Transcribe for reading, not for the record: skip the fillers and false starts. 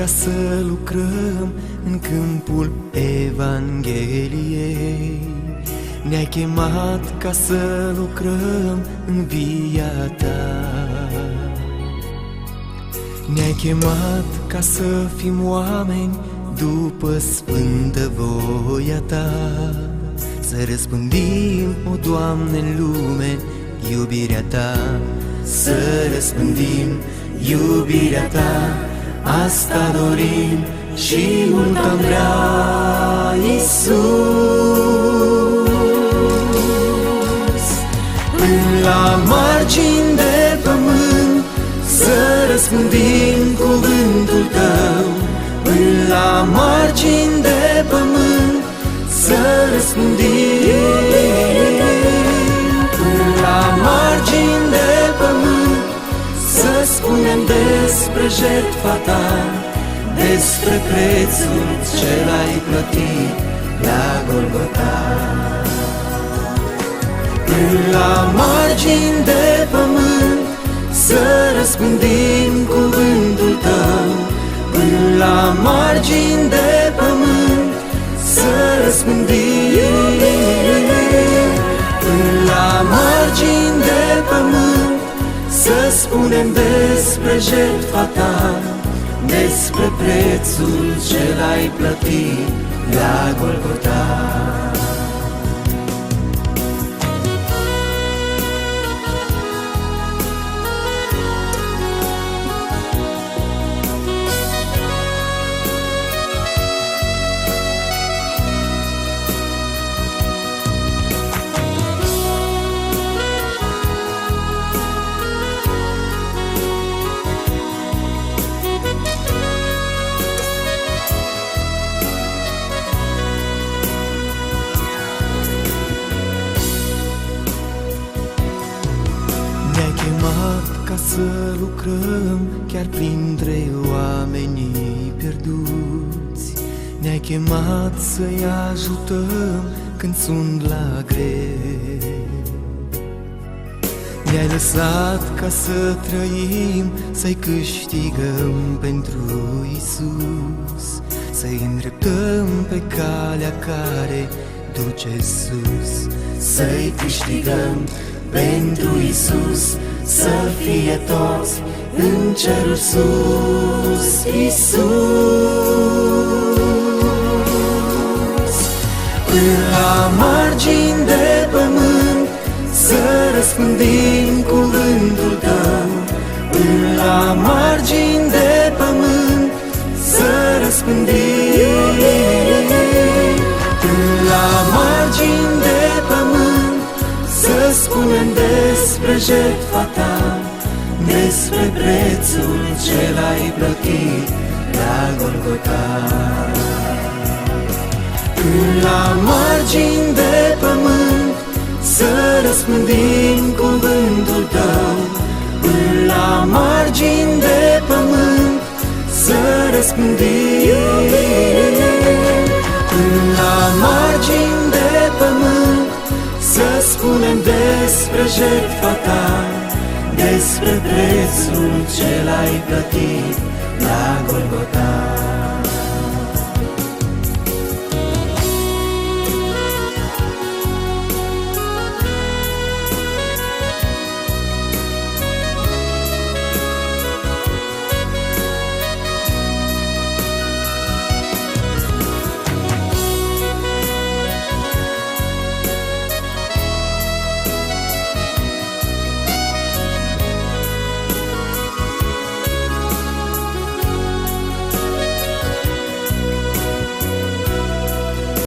să lucrăm în câmpul Evangheliei. Ne-ai chemat ca să lucrăm în via Ta. Ne-ai chemat ca să fim oameni după sfântă voia Ta, să răspândim, o Doamne, în lume iubirea Ta. Să răspândim iubirea Ta, asta dorim și mult am vrea, Iisus. Până la margini de pământ să răspândim cuvântul Tău. Până la margini de pământ să răspândim. Până la margini de pământ să spunem despre jertfa Ta, despre prețul ce L-ai plătit la Golgota. Până la margini de pământ să răspândim cuvântul Tău. Până la margini de pământ să răspândim. Până la margini de pământ să spunem despre jertfa Ta, despre prețul ce L-ai plătit la Golgota. Ne-ai chemat ca să lucrăm chiar printre oamenii pierduți. Ne-ai chemat să-i ajutăm când sunt la greu. Ne-ai lăsat ca să trăim, să-i câștigăm pentru Iisus, să-i îndreptăm pe calea care duce sus. Să-i câștigăm pentru Iisus, să fie toți în ceruri sus, Iisus. Până la margini de pământ să răspândim cuvântul Tău. Până la margini de pământ să răspândim. Până la margini de pământ să spunem despre jertfa Ta, despre prețul ce L-ai plătit la Golgota. Până la margini de pământ să răspândim cuvântul Tău. Până la margini de pământ să răspândim. Până la margini de pământ să spunem despre jertfa Ta, despre prețul ce L-ai plătit la Golgota.